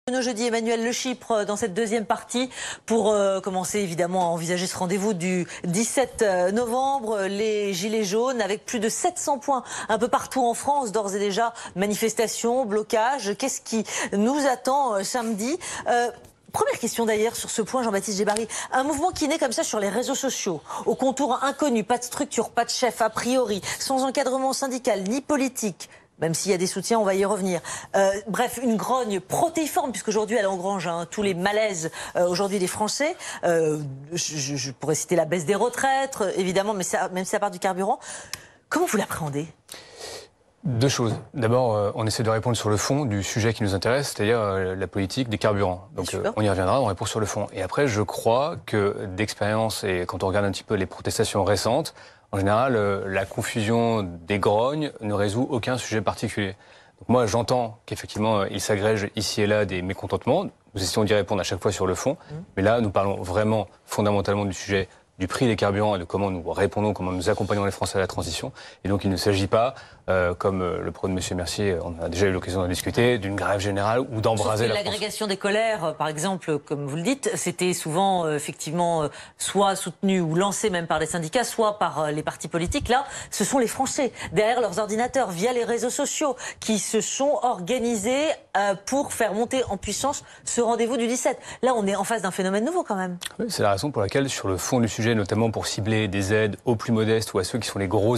Jeudi, Emmanuel Le Chypre dans cette deuxième partie pour commencer évidemment à envisager ce rendez-vous du 17 novembre. Les Gilets jaunes avec plus de 700 points un peu partout en France, d'ores et déjà manifestations, blocages. Qu'est-ce qui nous attend samedi? Première question d'ailleurs sur ce point, Jean-Baptiste Djebari. Un mouvement qui naît comme ça sur les réseaux sociaux, au contour inconnu, pas de structure, pas de chef a priori, sans encadrement syndical ni politique. Même s'il y a des soutiens, on va y revenir. Bref, une grogne protéiforme, puisqu'aujourd'hui elle engrange tous les malaises aujourd'hui des Français. Je pourrais citer la baisse des retraites, évidemment, mais ça, même si ça part du carburant. Comment vous l'appréhendez ? Deux choses. D'abord, on essaie de répondre sur le fond du sujet qui nous intéresse, c'est-à-dire la politique des carburants. Donc on y reviendra, on répond sur le fond. Et après, je crois que d'expérience, et quand on regarde un petit peu les protestations récentes, en général, la confusion des grognes ne résout aucun sujet particulier. Donc moi, j'entends qu'effectivement, il s'agrège ici et là des mécontentements. Nous essayons d'y répondre à chaque fois sur le fond. Mais là, nous parlons vraiment fondamentalement du sujet du prix des carburants et de comment nous répondons, comment nous accompagnons les Français à la transition. Et donc, il ne s'agit pas, comme le propos de M. Mercier, on a déjà eu l'occasion d'en discuter, d'une grève générale ou d'embraser la France. L'agrégation des colères, par exemple, comme vous le dites, c'était souvent, effectivement, soit soutenu ou lancé même par les syndicats, soit par les partis politiques. Là, ce sont les Français, derrière leurs ordinateurs, via les réseaux sociaux, qui se sont organisés pour faire monter en puissance ce rendez-vous du 17. Là, on est en face d'un phénomène nouveau, quand même. Oui, c'est la raison pour laquelle, sur le fond du sujet, notamment pour cibler des aides aux plus modestes ou à ceux qui sont les gros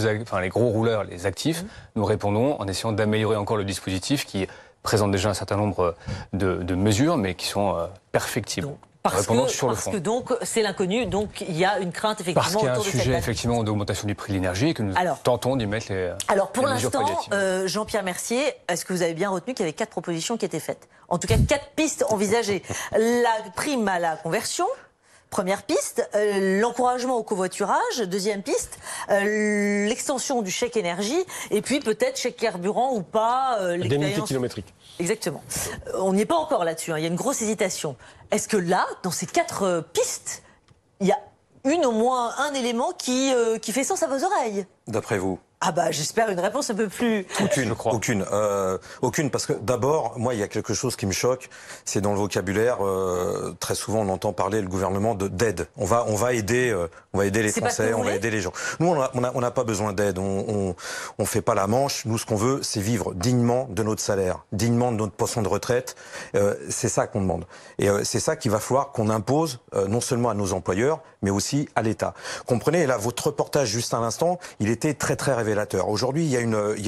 rouleurs, les actifs, nous répondons en essayant d'améliorer encore le dispositif qui présente déjà un certain nombre de mesures, mais qui sont perfectibles. Parce que donc c'est l'inconnu, donc il y a une crainte effectivement. Parce qu'il y a un sujet effectivement d'augmentation du prix de l'énergie et que nous tentons d'y mettre les. Alors pour l'instant, Jean-Pierre Mercier, est-ce que vous avez bien retenu qu'il y avait 4 propositions qui étaient faites? En tout cas, 4 pistes envisagées. La prime à la conversion. Première piste, l'encouragement au covoiturage. Deuxième piste, l'extension du chèque énergie. Et puis peut-être chèque carburant ou pas. L'indemnité kilométrique. Exactement. On n'y est pas encore là-dessus. Il y a une grosse hésitation. Est-ce que là, dans ces 4 pistes, il y a au moins un élément qui fait sens à vos oreilles? D'après vous? Ah bah j'espère une réponse un peu plus... Aucune, je crois. Aucune, parce que d'abord, moi il y a quelque chose qui me choque, c'est dans le vocabulaire, très souvent on entend parler le gouvernement d'aide. On va aider les Français, on va aider les gens. Nous on n'a pas besoin d'aide, on fait pas la manche, nous ce qu'on veut c'est vivre dignement de notre salaire, dignement de notre pension de retraite, c'est ça qu'on demande. Et c'est ça qu'il va falloir qu'on impose, non seulement à nos employeurs, mais aussi à l'État. Comprenez, là votre reportage juste à l'instant, il était très révélateur. Aujourd'hui, il y a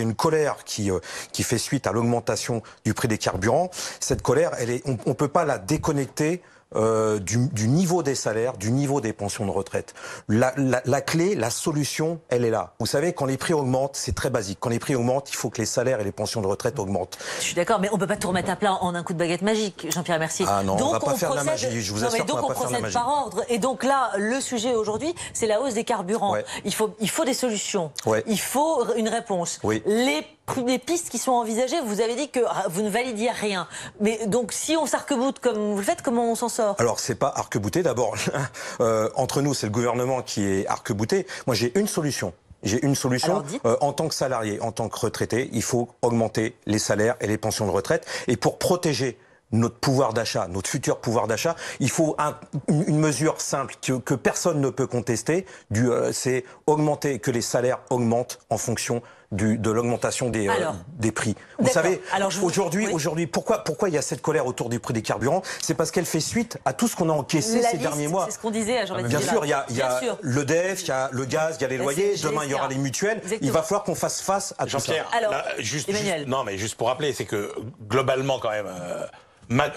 une colère qui fait suite à l'augmentation du prix des carburants. Cette colère, on peut pas la déconnecter du niveau des salaires, du niveau des pensions de retraite. La clé, la solution, elle est là. Vous savez, quand les prix augmentent, c'est très basique. Quand les prix augmentent, il faut que les salaires et les pensions de retraite augmentent. Je suis d'accord, mais on peut pas tout remettre à plat en un coup de baguette magique, Jean-Pierre Mercier. Ah non, on va pas faire de la magie, je vous assure qu'on va pas faire de la magie. Donc on procède par ordre. Et donc là, le sujet aujourd'hui, c'est la hausse des carburants. Ouais. Il faut des solutions. Ouais. Il faut une réponse. Oui. Les pistes qui sont envisagées, vous avez dit que vous ne validiez rien. Mais donc, si on s'arc-boute comme vous le faites, comment on s'en sort? Alors, c'est pas arc-bouté. D'abord, entre nous, c'est le gouvernement qui est arc-bouté. Moi, j'ai une solution. En tant que salarié, en tant que retraité, il faut augmenter les salaires et les pensions de retraite. Et pour protéger notre pouvoir d'achat, notre futur pouvoir d'achat, il faut une mesure simple que personne ne peut contester. C'est augmenter, que les salaires augmentent en fonction de l'augmentation des prix. Vous savez, aujourd'hui, pourquoi il y a cette colère autour du prix des carburants? C'est parce qu'elle fait suite à tout ce qu'on a encaissé ces derniers mois. C'est ce qu'on disait à Jean-Baptiste. Bien sûr, il y a l'EDF, il y a le gaz, il y a les loyers. Demain, il y aura les mutuelles. Exactement. Il va falloir qu'on fasse face à tout ça. Jean-Pierre, non, mais juste pour rappeler, c'est que globalement, quand même.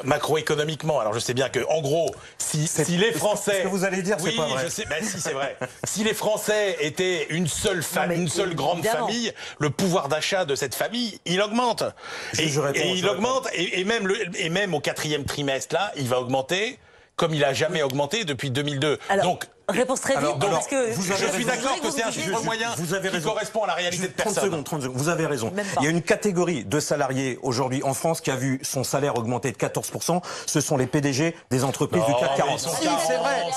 Macroéconomiquement, alors je sais bien que en gros, si les Français, ce que vous allez dire, c'est pas vrai. Je sais, si c'est vrai. Si les Français étaient une seule grande famille, le pouvoir d'achat de cette famille, il augmente. Il augmente, et même au 4e trimestre là, il va augmenter comme il a jamais augmenté depuis 2002. Donc réponse très vite, parce que je suis d'accord que c'est un chiffre moyen qui correspond à la réalité de personne. 30 secondes, vous avez raison. Il y a une catégorie de salariés aujourd'hui en France qui a vu son salaire augmenter de 14%, ce sont les PDG des entreprises du CAC 40. Si, c'est vrai.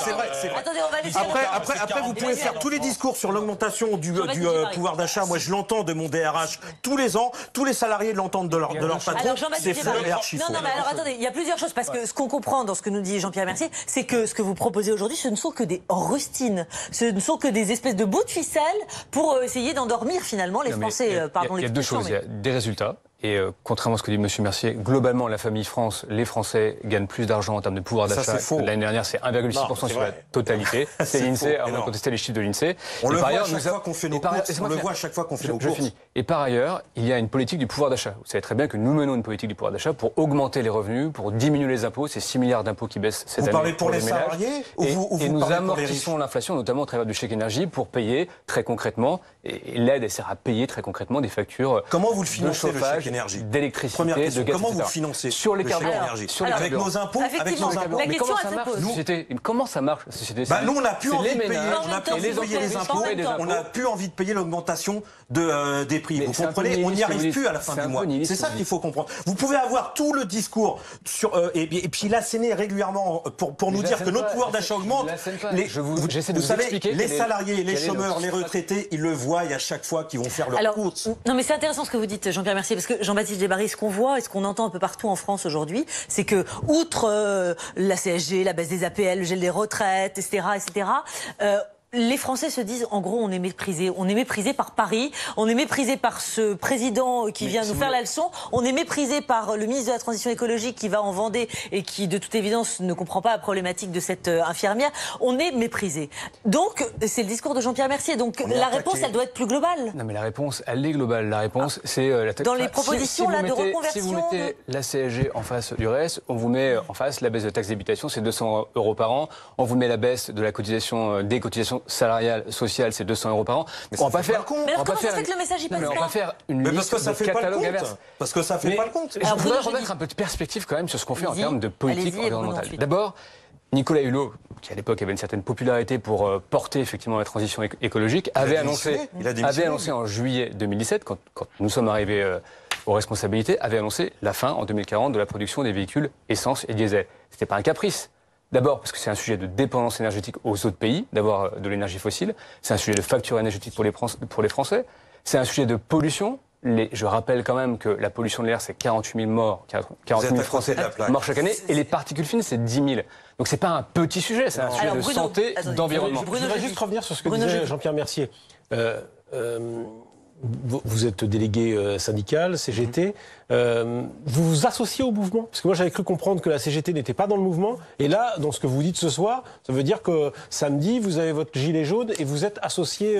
Attendez, on va laisser Après, vous pouvez faire tous les discours sur l'augmentation du pouvoir d'achat. Moi, je l'entends de mon DRH tous les ans. Tous les salariés l'entendent de leur patron. C'est faux et archi faux. Non, mais alors attendez, il y a plusieurs choses. Parce que ce qu'on comprend dans ce que nous dit Jean-Pierre Mercier, c'est que ce que vous proposez aujourd'hui, ce ne sont que des rustines. Ce ne sont que des espèces de bouts de ficelle pour essayer d'endormir finalement les Français. Il y a deux choses. Il y a des résultats. Et contrairement à ce que dit M. Mercier, globalement, la famille France, les Français gagnent plus d'argent en termes de pouvoir d'achat. L'année dernière, c'est 1,6% sur la totalité. C'est l'INSEE, on a contesté les chiffres de l'INSEE. On le voit à chaque fois qu'on fait nos courses. On le voit à chaque fois qu'on fait nos courses. Et par ailleurs, il y a une politique du pouvoir d'achat. Vous savez très bien que nous menons une politique du pouvoir d'achat pour augmenter les revenus, pour diminuer les impôts. C'est 6 milliards d'impôts qui baissent cette année. Vous parlez pour les salariés et nous amortissons l'inflation, notamment au travers du chèque énergie, pour payer très concrètement. Et l'aide, elle sert à payer très concrètement des factures. Comment vous le financez, le chèque énergie ? D'électricité. Première question, de gaz, comment vous financez sur les carburants, avec nos impôts, Mais comment ça marche, la société ? Comment ça marche, la société ? Nous, on n'a plus envie de payer les impôts, on n'a plus envie de payer l'augmentation des prix. Vous comprenez ? On n'y arrive plus à la fin du mois. C'est ça qu'il faut comprendre. Vous pouvez avoir tout le discours et puis l'asséner régulièrement pour nous dire que notre pouvoir d'achat augmente. Vous savez, les salariés, les chômeurs, les retraités, ils le voient à chaque fois qu'ils vont faire leurs courses. Non, mais c'est intéressant ce que vous dites, Jean-Pierre Mercier, parce que Jean-Baptiste Djebbari, ce qu'on voit et ce qu'on entend un peu partout en France aujourd'hui, c'est que, outre la CSG, la baisse des APL, le gel des retraites, etc., les Français se disent, en gros, on est méprisé. On est méprisé par Paris, on est méprisé par ce président qui vient nous faire la leçon, on est méprisé par le ministre de la Transition écologique qui va en Vendée et qui, de toute évidence, ne comprend pas la problématique de cette infirmière. On est méprisé. Donc, c'est le discours de Jean-Pierre Mercier. Donc, la réponse, elle doit être plus globale. Non, mais la réponse, elle est globale. La réponse, c'est la taxe. Dans les propositions de reconversion. Si vous mettez la CSG en face du reste, on vous met en face la baisse de taxe d'habitation, c'est 200 € par an. On vous met la baisse de la cotisation, des cotisations salariale, sociale, c'est 200 € par an. Mais on va pas faire. Mais alors comment ça fait que le message y passe pas ? On va faire une liste de catalogues inverses. Parce que ça fait pas le compte. Je voudrais remettre un peu de perspective quand même sur ce qu'on fait en termes de politique environnementale. D'abord, Nicolas Hulot, qui à l'époque avait une certaine popularité pour porter effectivement la transition écologique, avait annoncé en juillet 2017, quand nous sommes arrivés aux responsabilités, avait annoncé la fin en 2040 de la production des véhicules essence et diesel. C'était pas un caprice. D'abord parce que c'est un sujet de dépendance énergétique aux autres pays, d'avoir de l'énergie fossile. C'est un sujet de facture énergétique pour les Français. C'est un sujet de pollution. Je rappelle quand même que la pollution de l'air, c'est 48 000 morts, 40 000 Français morts chaque année. Et les particules fines, c'est 10 000. Donc c'est pas un petit sujet, c'est un sujet de santé, d'environnement. Je voudrais juste revenir sur ce que disait Jean-Pierre Mercier. Vous êtes délégué syndical, CGT. Vous vous associez au mouvement ? Parce que moi, j'avais cru comprendre que la CGT n'était pas dans le mouvement. Et là, dans ce que vous dites ce soir, ça veut dire que samedi, vous avez votre gilet jaune et vous êtes associé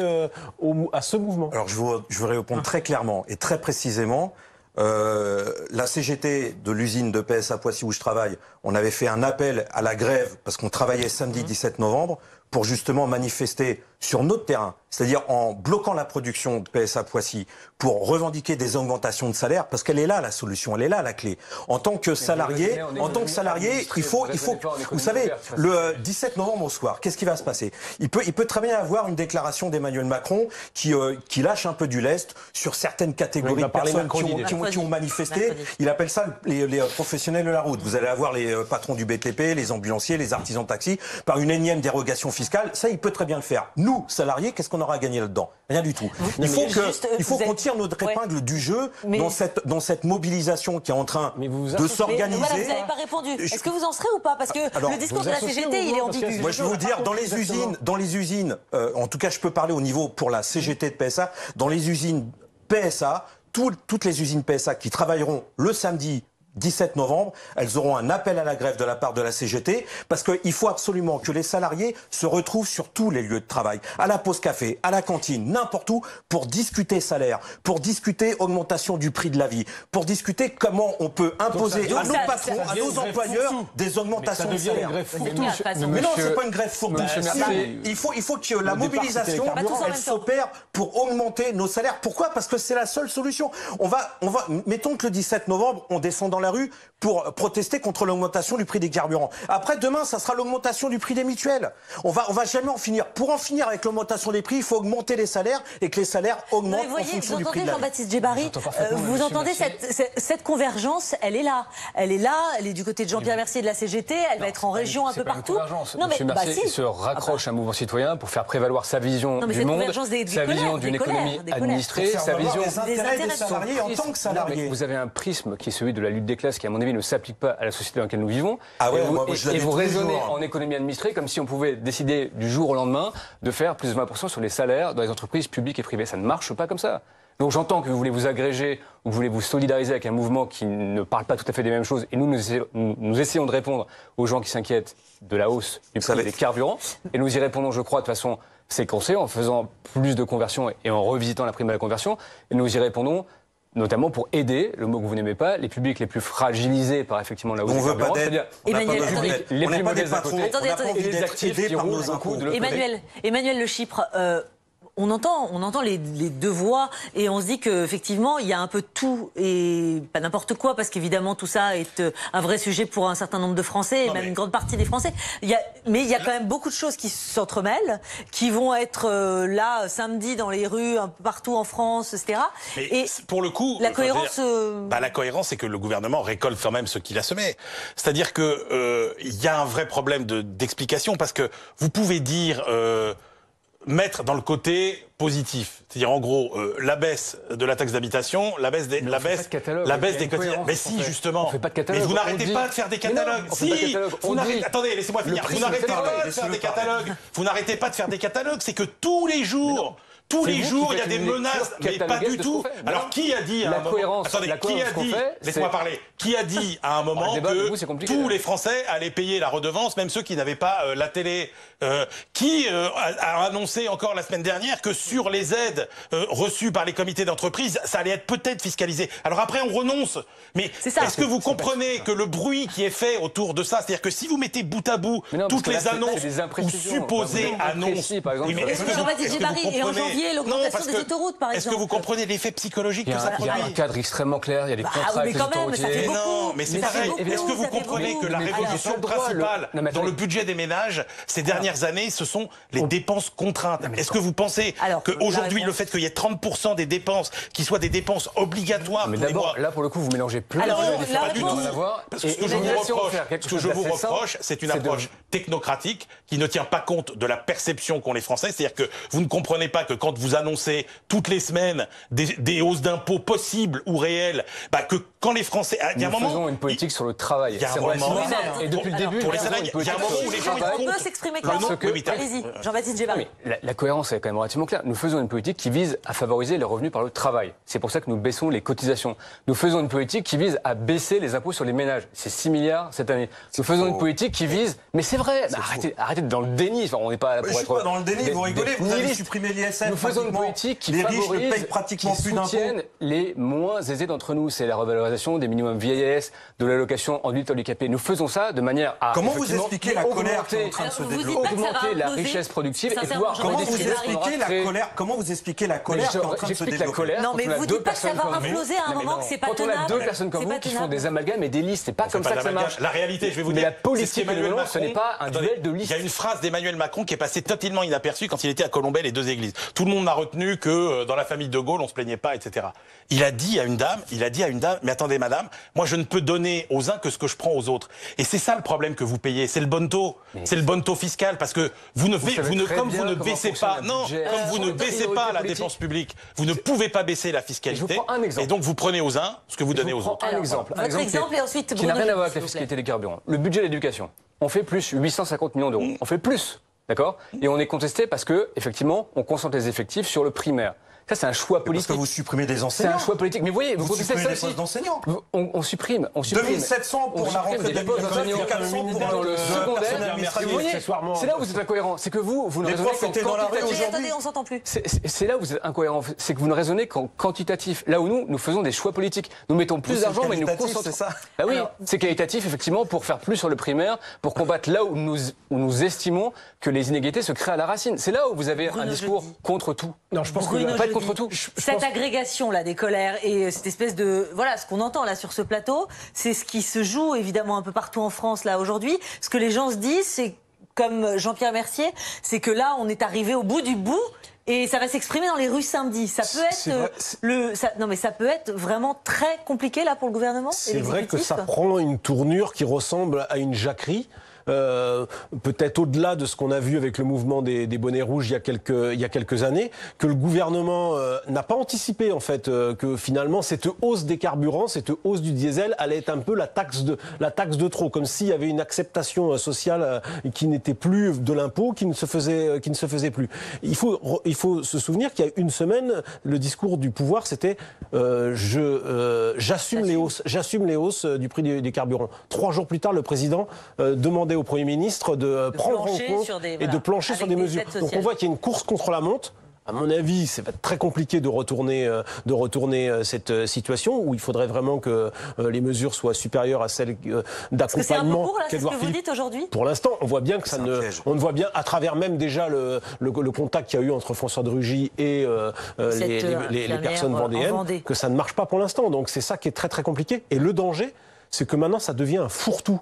à ce mouvement. Alors, je veux répondre très clairement et très précisément. La CGT de l'usine de PSA Poissy où je travaille, on avait fait un appel à la grève parce qu'on travaillait samedi 17 novembre pour justement manifester sur notre terrain, c'est-à-dire en bloquant la production de PSA Poissy pour revendiquer des augmentations de salaire, parce qu'elle est là la solution, elle est là la clé. En tant que salarié, il faut, vous savez, le 17 novembre au soir, qu'est-ce qui va se passer ? Il peut très bien avoir une déclaration d'Emmanuel Macron qui lâche un peu du lest sur certaines catégories de personnes qui ont manifesté. Il appelle ça les professionnels de la route. Vous allez avoir les patrons du BTP, les ambulanciers, les artisans de taxi, par une énième dérogation fiscale. Ça, il peut très bien le faire. Nous, salariés, qu'est-ce qu'on aura à gagner là-dedans ? Rien du tout. Il faut qu'on tire notre épingle du jeu dans cette mobilisation qui est en train de s'organiser. Voilà, vous n'avez pas répondu. Est-ce que vous en serez ou pas ? Parce que le discours de la CGT, il est ambigu. Moi, je vais vous dire, dans les usines, en tout cas, je peux parler au niveau pour la CGT de PSA, dans les usines PSA, toutes les usines PSA qui travailleront le samedi 17 novembre, elles auront un appel à la grève de la part de la CGT parce qu'il faut absolument que les salariés se retrouvent sur tous les lieux de travail, à la pause café, à la cantine, n'importe où, pour discuter salaire, pour discuter augmentation du prix de la vie, pour discuter comment on peut imposer à nos patrons, à nos employeurs des augmentations de salaire. Mais non, c'est pas une grève fourre-tout. Il faut que la mobilisation, elle s'opère pour augmenter nos salaires. Pourquoi ? Parce que c'est la seule solution. Mettons que le 17 novembre, on descend dans la la rue pour protester contre l'augmentation du prix des carburants. Après, demain, ça sera l'augmentation du prix des mutuelles. On va jamais en finir. Pour en finir avec l'augmentation des prix, il faut augmenter les salaires et que les salaires augmentent en fonction du prix de la vie. Jean-Baptiste Djebbari, vous entendez cette convergence, elle est là. Elle est du côté de Jean-Pierre Mercier de la CGT, elle va être en région un peu partout. Non, mais Mercier se raccroche à un mouvement citoyen pour faire prévaloir sa vision du monde, sa vision d'une économie administrée, sa vision des intérêts des salariés en tant que salariés. Vous avez un prisme qui est celui de la lutte des classes qui, à mon avis, ne s'applique pas à la société dans laquelle nous vivons. Et vous raisonnez en économie administrée comme si on pouvait décider du jour au lendemain de faire plus de 20% sur les salaires dans les entreprises publiques et privées. Ça ne marche pas comme ça. Donc j'entends que vous voulez vous agréger ou vous voulez vous solidariser avec un mouvement qui ne parle pas tout à fait des mêmes choses. Et nous essayons de répondre aux gens qui s'inquiètent de la hausse du prix des carburants. Et nous y répondons, je crois, de façon séquencée, en faisant plus de conversions et en revisitant la prime à la conversion. Et nous y répondons notamment pour aider, le mot que vous n'aimez pas, les publics les plus fragilisés par effectivement la hausse des carburants. C'est-à-dire les plus modestes d'un côté et les actifs qui roulent beaucoup de l'autre côté. Emmanuel Le Chypre, on entend les deux voix et on se dit qu'effectivement, il y a un peu tout et pas n'importe quoi, parce qu'évidemment, tout ça est un vrai sujet pour un certain nombre de Français et même une grande partie des Français. Mais il y a quand même beaucoup de choses qui s'entremêlent, qui vont être là samedi dans les rues, un peu partout en France, etc. Mais et pour le coup, la cohérence... la cohérence, c'est que le gouvernement récolte quand même ce qu'il a semé. C'est-à-dire que il y a un vrai problème d'explication, parce que vous pouvez dire... mettre dans le côté positif, c'est-à-dire en gros la baisse de la taxe d'habitation, la baisse des cotisations. Mais si, justement. Mais vous n'arrêtez pas de faire des catalogues. Si, attendez, laissez-moi finir. Vous n'arrêtez pas de faire des catalogues. Vous n'arrêtez pas de faire des catalogues. C'est que tous les jours. Tous les jours, il y a des menaces, mais pas du tout. Alors, qui a dit à un moment... Attendez, qui a dit... Laissez-moi parler. Qui a dit à un moment que tous les Français allaient payer la redevance, même ceux qui n'avaient pas la télé? Qui a annoncé encore la semaine dernière que sur les aides reçues par les comités d'entreprise, ça allait être peut-être fiscalisé? Alors après, on renonce. Mais est-ce que vous comprenez que le bruit qui est fait autour de ça, c'est-à-dire que si vous mettez bout à bout toutes les annonces ou supposées annonces... Jean-Baptiste Djebbari, et en janvier, l'augmentation des autoroutes, par exemple. Est-ce que vous comprenez l'effet psychologique que ça produit? Il y a un cadre extrêmement clair, il y a des contrats avec les autoroutiers. Non, mais c'est pareil. Est-ce que vous comprenez que la révolution principale dans le budget des ménages ces dernières années, ce sont les dépenses contraintes? Est-ce que vous pensez qu'aujourd'hui, le fait qu'il y ait 30% des dépenses qui soient des dépenses obligatoires... Mais d'abord, là, pour le coup, vous mélangez plein de choses différentes. Parce que ce que je vous reproche, c'est une approche technocratique qui ne tient pas compte de la perception qu'ont les Français. C'est-à-dire que vous ne comprenez pas que quand vous annoncez toutes les semaines des hausses d'impôts possibles ou réelles, que quand les Français... Nous faisons une politique sur le travail. Il y a un moment... Et depuis le début, pour les salariés, il y a un moment où les gens... On peut s'exprimer clairement. Allez-y, Jean-Baptiste Djebbari. La cohérence est quand même relativement claire. Nous faisons une politique qui vise à favoriser les revenus par le travail. C'est pour ça que nous baissons les cotisations. Nous faisons une politique qui vise à baisser les impôts sur les ménages. C'est 6 milliards cette année. Nous faisons une politique qui vise... Mais c'est vrai, arrêtez d'être dans le déni. Enfin, on n'est pas là pour être... Je suis pas dans le déni, vous rigolez, vous avez supprimé l'ISF. Nous faisons une politique qui favorise, qui soutienne les moins aisés d'entre nous. C'est la revalorisation des minimums vieillesse, de l'allocation adulte handicapé. Nous faisons ça de manière à comment vous expliquez la colère qui est en train de se développer, augmenter la richesse productive et pouvoir comment vous expliquez la colère qui est en train de se développer? Non, mais vous dites pas que ça va imploser à un moment, que c'est pas tenable. Quand on a deux personnes comme vous qui font des amalgames et des listes, c'est pas comme ça que ça marche. La réalité, je vais vous dire, mais la politique ce n'est pas un duel de listes. Il y a une phrase d'Emmanuel Macron qui est passée totalement inaperçue quand il était à Colombey, les deux églises. Tout le monde n'a retenu que dans la famille de Gaulle, on se plaignait pas, etc. Il a dit à une dame, mais attendez madame, moi je ne peux donner aux uns que ce que je prends aux autres. Et c'est ça le problème que vous payez, c'est le bon taux. C'est le bon taux fiscal, parce que comme vous ne baissez pas la dépense publique, vous ne pouvez pas baisser la fiscalité. Et donc vous prenez aux uns ce que vous donnez aux autres. Un exemple et ensuite qui n'a rien à voir avec la fiscalité des carburants. Le budget de l'éducation. On fait plus 850 millions d'euros. On fait plus. D'accord? Et on est contesté parce que, effectivement, on concentre les effectifs sur le primaire. Ça, c'est un choix politique. Parce que vous supprimez des enseignants. C'est un choix politique. Mais vous voyez, vous supprimez des postes d'enseignants. On supprime. 2700 pour la rentrée 2019, 400 pour dans le secondaire. Vous voyez, c'est là où vous êtes incohérent. C'est que vous ne raisonnez qu'en quantitatif. Attendez, on s'entend plus. C'est là où vous êtes incohérent. C'est que vous ne raisonnez qu'en quantitatif. Là où nous faisons des choix politiques. Nous mettons plus d'argent, mais nous concentrons. C'est ça. Ah oui, c'est qualitatif, effectivement, pour faire plus sur le primaire, pour combattre là où nous estimons que les inégalités se créent à la racine. C'est là où vous avez un discours contre tout. Non, je pense que contre tout. Cette agrégation là des colères et cette espèce de voilà ce qu'on entend là sur ce plateau, c'est ce qui se joue évidemment un peu partout en France là aujourd'hui. Ce que les gens se disent, c'est comme Jean-Pierre Mercier, c'est que là on est arrivé au bout du bout. Et ça va s'exprimer dans les rues samedi. Ça peut être non mais ça peut être vraiment très compliqué là pour le gouvernement. C'est vrai que ça prend une tournure qui ressemble à une jacquerie. Peut-être au-delà de ce qu'on a vu avec le mouvement des bonnets rouges il y a quelques années, que le gouvernement n'a pas anticipé en fait que finalement cette hausse des carburants, cette hausse du diesel allait être un peu la taxe de trop, comme s'il y avait une acceptation sociale qui n'était plus de l'impôt, qui ne se faisait plus. Il faut se souvenir qu'il y a une semaine, le discours du pouvoir c'était j'assume les hausses du prix des carburants. 3 jours plus tard, le président demandait au Premier ministre de prendre en compte et de plancher sur des mesures. Donc on voit qu'il y a une course contre la montre. À mon avis, c'est très compliqué de retourner cette situation où il faudrait vraiment que les mesures soient supérieures à celles d'accompagnement. C'est un peu court, là, c'est ce que vous dites aujourd'hui ? Pour l'instant, on voit bien que on ne voit bien à travers même déjà le contact qu'il y a eu entre François de Rugy et les personnes vendéennes, que ça ne marche pas pour l'instant. Donc c'est ça qui est très très compliqué. Et le danger, c'est que maintenant ça devient un fourre-tout.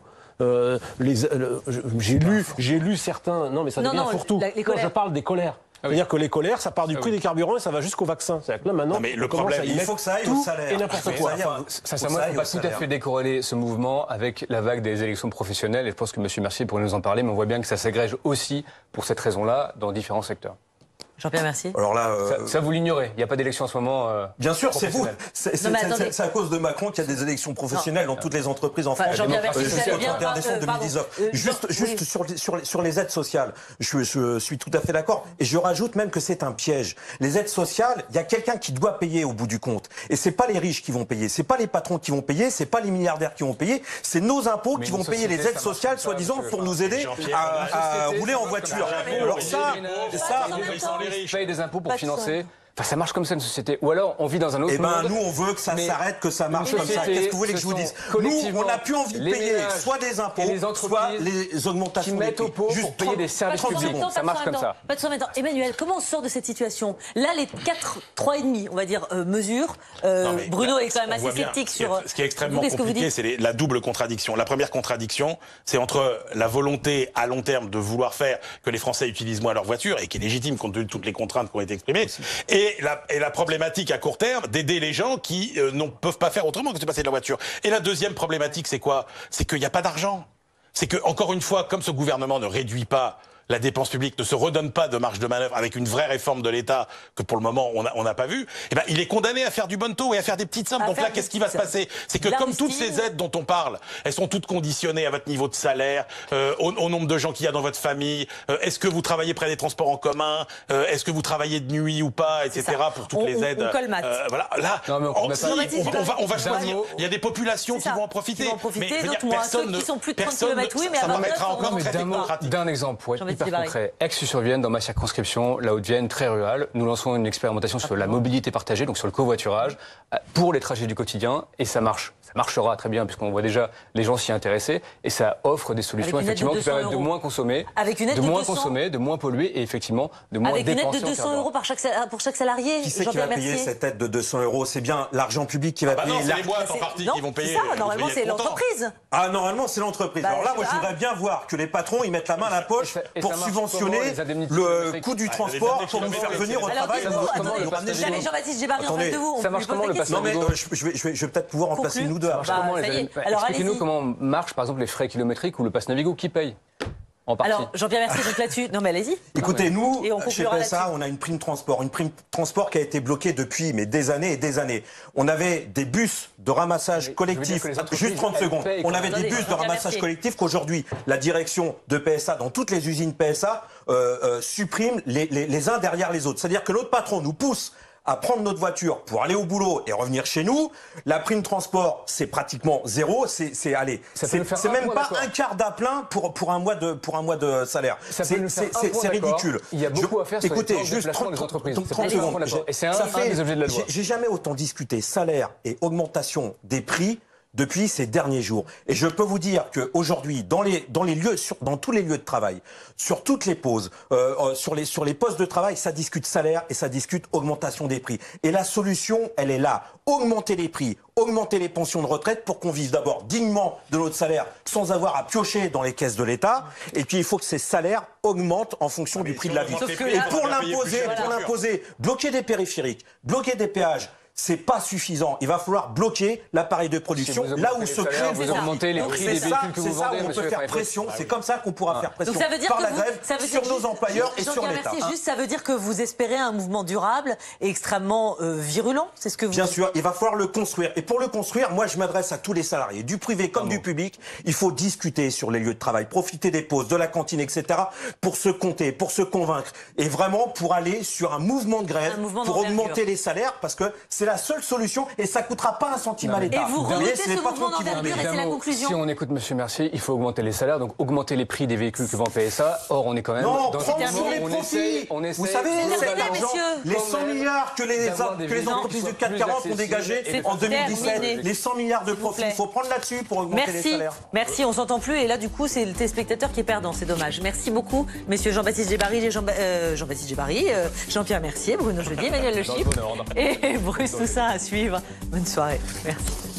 J'ai lu certains. Non, mais ça devient un fourre-tout. Quand je parle des colères. C'est-à-dire que les colères, ça part du prix des carburants et ça va jusqu'au vaccin. C'est-à-dire que là, maintenant, mais le problème, il faut que ça aille au salaire. Et n'importe quoi. Sincèrement, il ne faut pas tout à fait décorréler ce mouvement avec la vague des élections professionnelles. Et je pense que M. Mercier pourrait nous en parler, mais on voit bien que ça s'agrège aussi pour cette raison-là dans différents secteurs. Jean-Pierre Mercier. Alors là, ça vous l'ignorez. Il n'y a pas d'élection en ce moment. Bien sûr, c'est vous. C'est à cause de Macron qu'il y a des élections professionnelles dans toutes les entreprises en France. Jean-Pierre Mercier, jusqu'au 31 décembre 2019. Juste sur les aides sociales, je suis tout à fait d'accord. Et je rajoute même que c'est un piège. Les aides sociales, il y a quelqu'un qui doit payer au bout du compte. Et c'est pas les riches qui vont payer, c'est pas les patrons qui vont payer, c'est pas les milliardaires qui vont payer, c'est nos impôts qui vont payer les aides sociales, soi-disant, pour nous aider à rouler en voiture. Alors ça. Les payent des impôts pour financer. Enfin, ça marche comme ça une société. Ou alors, on vit dans un autre monde. Nous, on veut que ça s'arrête, que ça marche comme ça. Qu'est-ce que vous voulez que je vous dise ? Nous, on n'a plus envie de payer soit des impôts, soit les augmentations qui mettent au pot pour payer des services publics. Ça marche comme ça. Emmanuel, comment on sort de cette situation ? Là, les 3,5, on va dire, mesures. Bruno est quand même assez sceptique sur. Ce qui est extrêmement compliqué, c'est la double contradiction. La première contradiction, c'est entre la volonté à long terme de vouloir faire que les Français utilisent moins leur voiture, et qui est légitime compte tenu de toutes les contraintes qui ont été exprimées, et la problématique à court terme d'aider les gens qui ne peuvent pas faire autrement que de se passer de la voiture. Et la deuxième problématique, c'est quoi ? C'est qu'il n'y a pas d'argent. C'est que, encore une fois, comme ce gouvernement ne réduit pas la dépense publique, ne se redonne pas de marge de manœuvre avec une vraie réforme de l'État que pour le moment on n'a pas vu, eh ben, il est condamné à faire du bonneteau et à faire des petites sommes. Donc là, qu'est-ce qui va se passer ? C'est que comme toutes ces aides dont on parle, elles sont toutes conditionnées à votre niveau de salaire, au nombre de gens qu'il y a dans votre famille, est-ce que vous travaillez près des transports en commun, est-ce que vous travaillez de nuit ou pas, etc. pour toutes les aides. Voilà, là, on va choisir. Il y a des populations qui vont en profiter. Mais personne qui sont plus de 30 km, oui, mais ça permettra encore d'un exemple. Hyper concret. Aix-sur-Vienne, dans ma circonscription, la Haute-Vienne, très rurale, nous lançons une expérimentation sur la mobilité partagée, donc sur le covoiturage, pour les trajets du quotidien, et ça marche. Ça marchera très bien, puisqu'on voit déjà les gens s'y intéresser, et ça offre des solutions effectivement qui permettent de moins consommer, de moins polluer, et effectivement de moins dépenser. Avec une aide de 200 € pour chaque salarié. Qui c'est qui va payer cette aide de 200 €? C'est bien l'argent public qui va payer. Non, c'est les boîtes en partie qui vont payer. Ça, normalement, c'est l'entreprise. Ah, normalement, c'est l'entreprise. Alors là, moi, je voudrais bien voir que les patrons, ils mettent la main à la poche pour subventionner le coût du transport pour nous faire venir au travail. Jean-Baptiste Djebbari, en face de vous. Ça marche comment le pass Navigo ? Non, mais je vais peut-être pouvoir en placer une ou deux. Expliquez-nous comment marchent, par exemple, les frais kilométriques ou le pass Navigo. Qui paye ? Alors, Jean-Pierre Mercier, donc là-dessus, non mais allez-y. Écoutez, nous, chez PSA, on a une prime transport qui a été bloquée depuis des années et des années. On avait des bus de ramassage collectif, juste 30 secondes, on avait des bus de ramassage collectif qu'aujourd'hui, la direction de PSA, dans toutes les usines PSA, supprime les uns derrière les autres. C'est-à-dire que l'autre patron nous pousse à prendre notre voiture pour aller au boulot et revenir chez nous. La prime transport, c'est pratiquement zéro. C'est même pas un quart d'aplein pour un mois de salaire. C'est ridicule. Il y a beaucoup à faire sur les juste 30 secondes. Et c'est un des objets de la loi. J'ai jamais autant discuté salaire et augmentation des prix depuis ces derniers jours. Et je peux vous dire qu'aujourd'hui, dans tous les lieux de travail, sur toutes les pauses, sur les postes de travail, ça discute salaire et ça discute augmentation des prix. Et la solution, elle est là. Augmenter les prix, augmenter les pensions de retraite pour qu'on vive d'abord dignement de notre salaire sans avoir à piocher dans les caisses de l'État. Et puis il faut que ces salaires augmentent en fonction du prix de la vie. Et pour l'imposer, bloquer des périphériques, bloquer des péages, c'est pas suffisant. Il va falloir bloquer l'appareil de production là où se crée vous augmentez les prix des véhicules que vous vendez, on peut faire pression. C'est comme ça qu'on pourra faire pression donc ça veut dire par la grève sur nos employeurs et sur l'État. Juste, ça veut dire que vous espérez un mouvement durable et extrêmement virulent, c'est ce que vous... Bien sûr, il va falloir le construire. Et pour le construire, moi je m'adresse à tous les salariés, du privé comme du public. Il faut discuter sur les lieux de travail, profiter des pauses, de la cantine, etc. pour se compter, pour se convaincre. Et vraiment pour aller sur un mouvement de grève, pour augmenter les salaires, parce que c'est la seule solution et ça ne coûtera pas un centime à l'État. Et vous remettez ce mouvement d'envergure et c'est la conclusion. Si on écoute M. Mercier, il faut augmenter les salaires, donc augmenter les prix des véhicules que vend PSA. Or, on est quand même dans un sur les profits. Vous savez, les 100 milliards que les entreprises du CAC 40 ont dégagés en 2017, les 100 milliards de profits, il faut prendre là-dessus pour augmenter les salaires. Merci, on s'entend plus et là du coup c'est le téléspectateur qui est perdant, c'est dommage. Merci beaucoup, messieurs Jean-Baptiste Djebari, Jean-Pierre Mercier, Bruno Jeudi, Emmanuel Le Chypre et Bruce Toussaint à suivre. Bonne soirée. Merci.